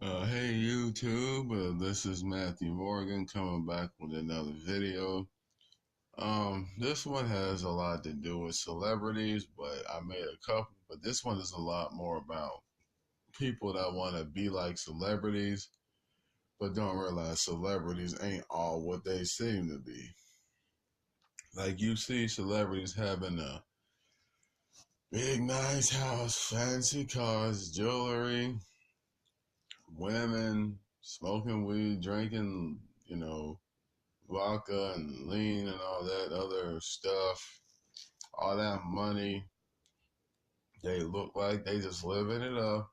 Hey YouTube, this is Matthew Morgan coming back with another video. This one has a lot to do with celebrities, but I made a couple, but this one is a lot more about people that want to be like celebrities, but don't realize celebrities ain't all what they seem to be. Like you see celebrities having a big nice house, fancy cars, jewelry, women, smoking weed, drinking, vodka and lean and all that other stuff, all that money. They look like they just living it up.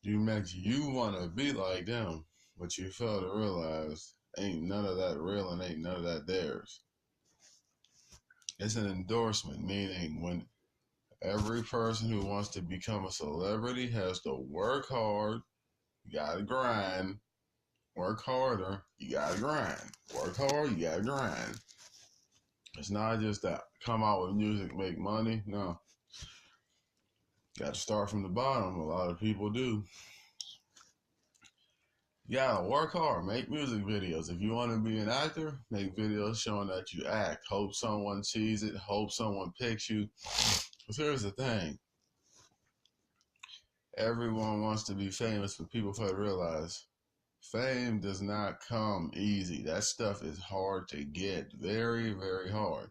You makes you want to be like them, but you fail to realize ain't none of that real and ain't none of that theirs. It's an endorsement, meaning when every person who wants to become a celebrity has to work hard, you gotta grind, work harder, you gotta grind, work hard, you gotta grind. It's not just that come out with music, make money. No. Got to start from the bottom. A lot of people do. You gotta work hard, make music videos. If you want to be an actor, make videos showing that you act. Hope someone sees it, hope someone picks you. Because here's the thing. Everyone wants to be famous, but people fail to realize fame does not come easy. That stuff is hard to get. Very, very hard.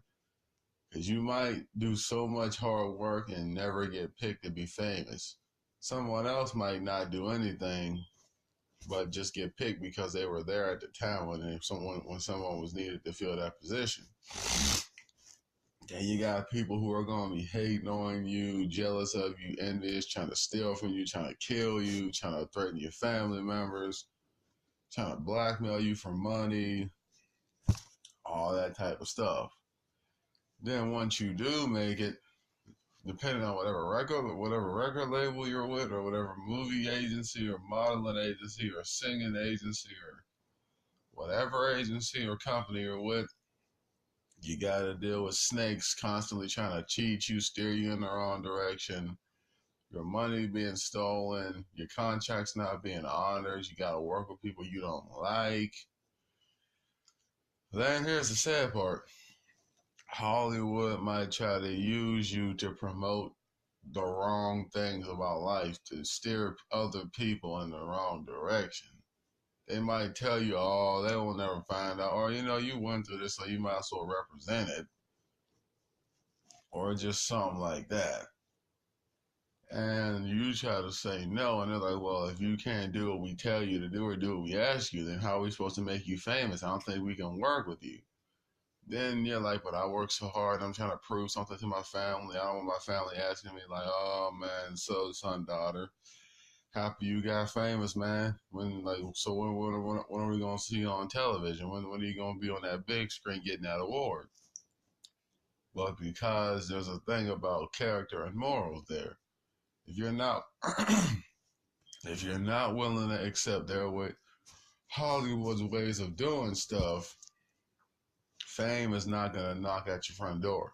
Because you might do so much hard work and never get picked to be famous. Someone else might not do anything, but just get picked because they were there at the time when someone was needed to fill that position. And you got people who are going to be hating on you, jealous of you, envious, trying to steal from you, trying to kill you, trying to threaten your family members, trying to blackmail you for money, all that type of stuff. Then once you do make it, depending on whatever record label you're with, or whatever movie agency or modeling agency or singing agency or whatever agency or company you're with, you got to deal with snakes constantly trying to cheat you, steer you in the wrong direction, your money being stolen, your contracts not being honored, you got to work with people you don't like. Then here's the sad part. Hollywood might try to use you to promote the wrong things about life, to steer other people in the wrong direction. They might tell you, oh, they will never find out, or you went through this, so you might as well represent it, or just something like that. And you try to say no, and they're like, well, if you can't do what we tell you to do or do what we ask you, then how are we supposed to make you famous? I don't think we can work with you. Then you're like, but I work so hard. I'm trying to prove something to my family. I don't want my family asking me like, oh man, so son, daughter, happy you got famous, man. When are we gonna see you on television? When are you gonna be on that big screen getting that award? But because there's a thing about character and morals there, if you're not if you're not willing to accept their way, Hollywood's ways of doing stuff, fame is not gonna knock at your front door.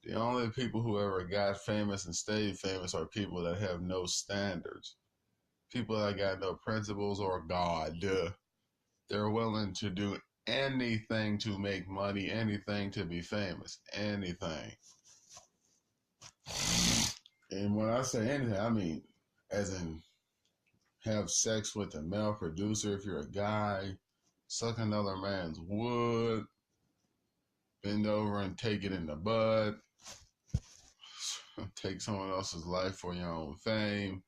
The only people who ever got famous and stayed famous are people that have no standards. People that got no principles or God. They're willing to do anything to make money, anything to be famous, anything. And when I say anything, I mean as in have sex with a male producer if you're a guy, suck another man's wood, bend over and take it in the bud, take someone else's life for your own fame,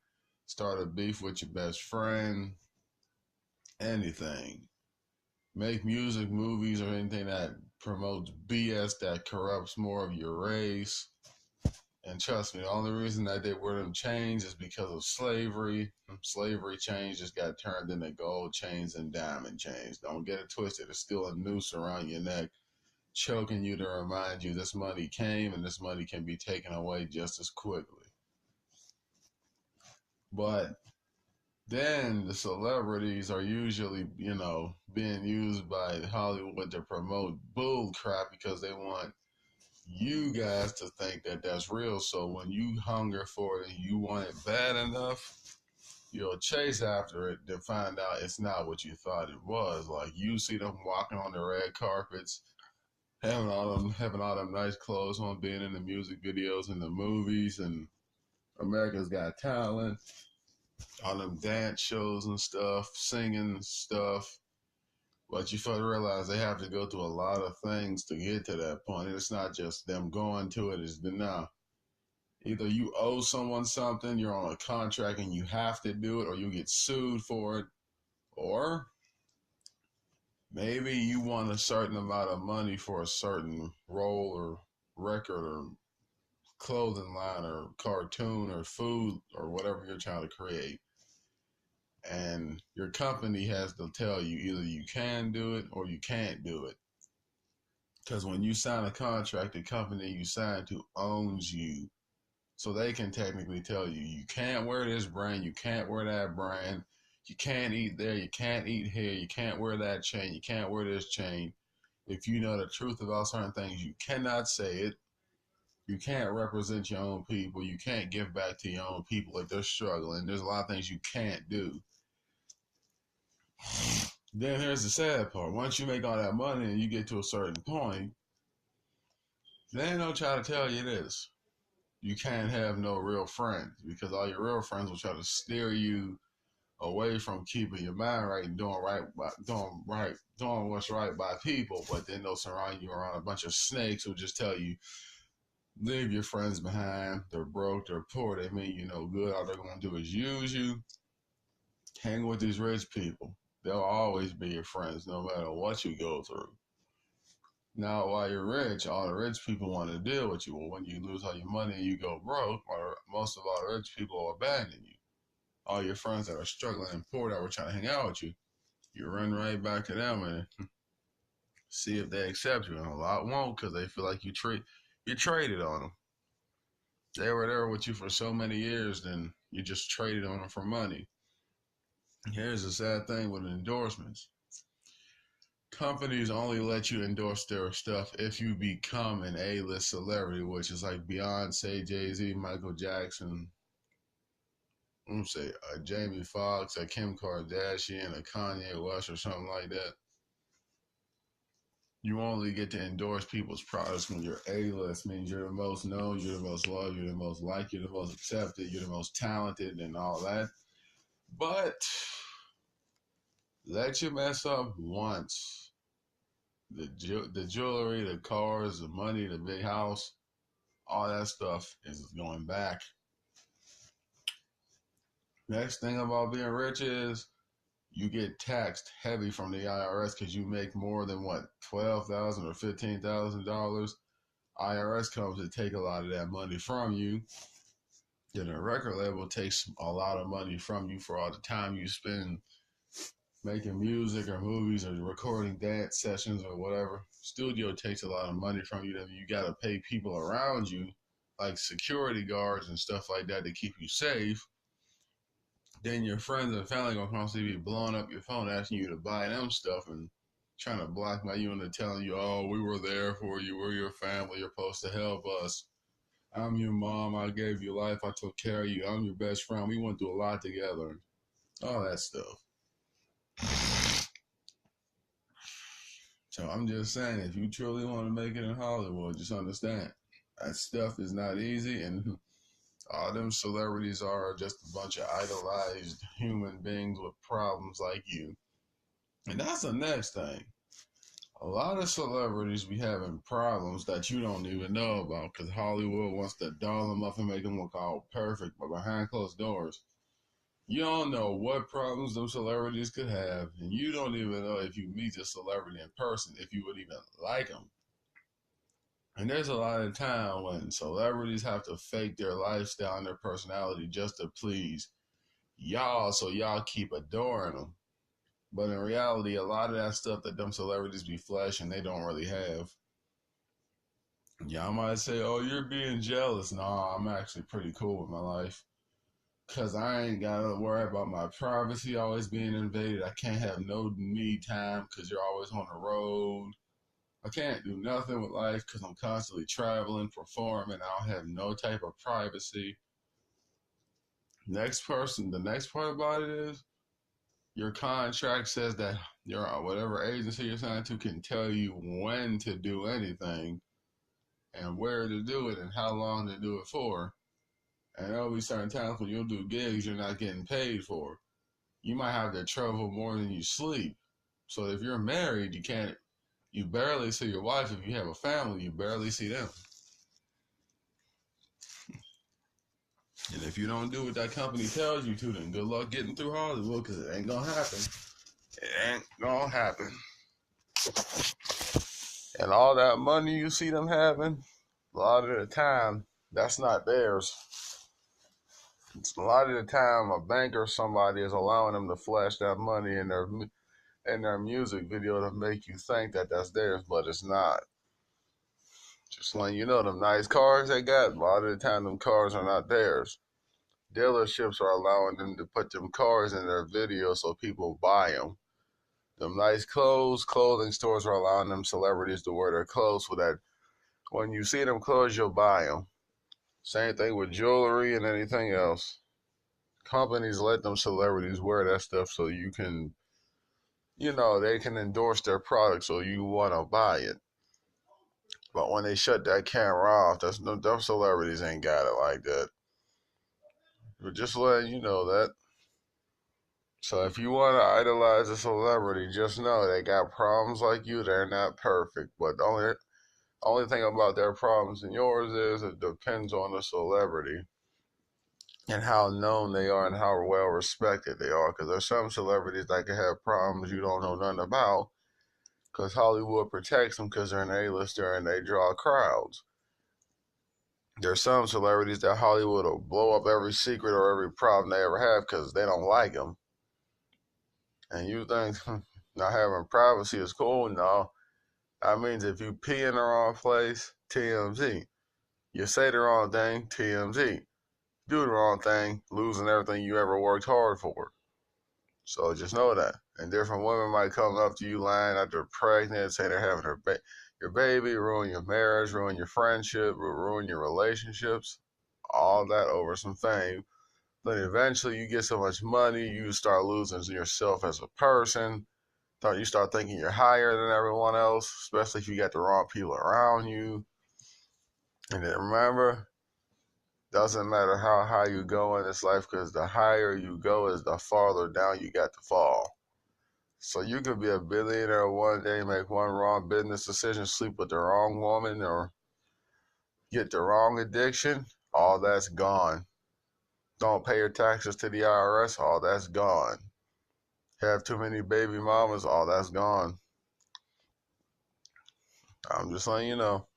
start a beef with your best friend, anything. Make music, movies, or anything that promotes BS that corrupts more of your race. And trust me, the only reason that they wore them chains is because of slavery. Slavery chains just got turned into gold chains and diamond chains. Don't get it twisted. There's still a noose around your neck, choking you to remind you this money came and this money can be taken away just as quickly. But then the celebrities are usually, being used by Hollywood to promote bull crap because they want you guys to think that that's real. So when you hunger for it and you want it bad enough, you'll chase after it to find out it's not what you thought it was. Like you see them walking on the red carpets, having all them nice clothes on, being in the music videos and the movies and America's Got Talent, all them dance shows and stuff, singing stuff. But you fail to realize they have to go through a lot of things to get to that point. It's not just them going to it. It's now either you owe someone something, you're on a contract and you have to do it, or you get sued for it, or maybe you want a certain amount of money for a certain role or record or clothing line or cartoon or food or whatever you're trying to create. And your company has to tell you either you can do it or you can't do it. Because when you sign a contract, the company you sign to owns you. So they can technically tell you, you can't wear this brand, you can't wear that brand, you can't eat there, you can't eat here, you can't wear that chain, you can't wear this chain. If you know the truth about certain things, you cannot say it. You can't represent your own people. You can't give back to your own people if they're struggling. There's a lot of things you can't do. Then here's the sad part. Once you make all that money and you get to a certain point, they don't try to tell you this. You can't have no real friends because all your real friends will try to steer you away from keeping your mind right and doing what's right by people, but then they'll surround you around a bunch of snakes who just tell you, leave your friends behind. They're broke, they're poor, they mean you no good. All they're gonna do is use you. Hang with these rich people. They'll always be your friends no matter what you go through. Now, while you're rich, all the rich people want to deal with you. Well, when you lose all your money and you go broke, or most of all the rich people will abandon you. All your friends that are struggling and poor that were trying to hang out with you, you run right back to them and see if they accept you. And a lot won't because they feel like you traded on them. They were there with you for so many years, then you just traded on them for money. Here's the sad thing with endorsements. Companies only let you endorse their stuff if you become an A-list celebrity, which is like Beyonce, Jay-Z, Michael Jackson, I'm say Jamie Foxx, a Kim Kardashian, a Kanye West, or something like that. You only get to endorse people's products when you're A-list. Means you're the most known, you're the most loved, you're the most liked, you're the most accepted, you're the most talented, and all that. But let you mess up once. The jewelry, the cars, the money, the big house, all that stuff is going back. Next thing about being rich is you get taxed heavy from the IRS because you make more than what, $12,000 or $15,000. IRS comes to take a lot of that money from you. Then a record label takes a lot of money from you for all the time you spend making music or movies or recording dance sessions or whatever. Studio takes a lot of money from you. Then you got to pay people around you, like security guards and stuff like that, to keep you safe. Then your friends and family gonna constantly be blowing up your phone asking you to buy them stuff and trying to blackmail you into telling you, oh, we were there for you, we're your family, you're supposed to help us. I'm your mom, I gave you life, I took care of you, I'm your best friend, we went through a lot together. All that stuff. So I'm just saying, if you truly want to make it in Hollywood, just understand that stuff is not easy, and all them celebrities are just a bunch of idolized human beings with problems like you. And that's the next thing. A lot of celebrities be having problems that you don't even know about because Hollywood wants to doll them up and make them look all perfect, but behind closed doors, you don't know what problems those celebrities could have, and you don't even know if you meet a celebrity in person, if you would even like them. And there's a lot of time when celebrities have to fake their lifestyle and their personality just to please y'all, so y'all keep adoring them. But in reality, a lot of that stuff that them celebrities be flashing, they don't really have. Y'all might say, oh, you're being jealous. No, I'm actually pretty cool with my life. Because I ain't got to worry about my privacy always being invaded. I can't have no me time because you're always on the road. I can't do nothing with life because I'm constantly traveling, performing. I don't have no type of privacy. The next part about it is your contract says that your whatever agency you're signed to can tell you when to do anything and where to do it and how long to do it for. And there'll be certain times when you'll do gigs you're not getting paid for. You might have to travel more than you sleep. So if you're married, you barely see your wife. If you have a family, you barely see them. And if you don't do what that company tells you to, then good luck getting through Hollywood, because it ain't gonna happen. It ain't gonna happen. And all that money you see them having, a lot of the time, that's not theirs. A lot of the time, a bank or somebody is allowing them to flash that money in their music video to make you think that that's theirs, but it's not. Just letting you know, them nice cars they got, a lot of the time, them cars are not theirs. Dealerships are allowing them to put them cars in their video so people buy them. Them nice clothing stores are allowing them celebrities to wear their clothes so that when you see them clothes, you'll buy them. Same thing with jewelry and anything else. Companies let them celebrities wear that stuff so you can, they can endorse their product so you want to buy it. But when they shut that camera off, them celebrities ain't got it like that. But just letting you know that. So if you want to idolize a celebrity, just know they got problems like you. They're not perfect. But the only thing about their problems and yours is it depends on the celebrity and how known they are and how well respected they are. Because there's some celebrities that can have problems you don't know nothing about because Hollywood protects them because they're an A-lister and they draw crowds. There's some celebrities that Hollywood will blow up every secret or every problem they ever have because they don't like them. And you think not having privacy is cool? No. That means if you pee in the wrong place, TMZ. You say the wrong thing, TMZ. Do the wrong thing, losing everything you ever worked hard for. So just know that. And different women might come up to you lying after pregnant, say they're having your baby, ruin your marriage, ruin your friendship, ruin your relationships. All that over some fame. Then eventually you get so much money, you start losing yourself as a person. You start thinking you're higher than everyone else, especially if you got the wrong people around you. And then remember, doesn't matter how high you go in this life, because the higher you go is the farther down you got to fall. So you could be a billionaire one day, make one wrong business decision, sleep with the wrong woman, or get the wrong addiction. All that's gone. Don't pay your taxes to the IRS. All that's gone. Have too many baby mamas. All that's gone. I'm just letting you know.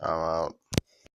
I'm out.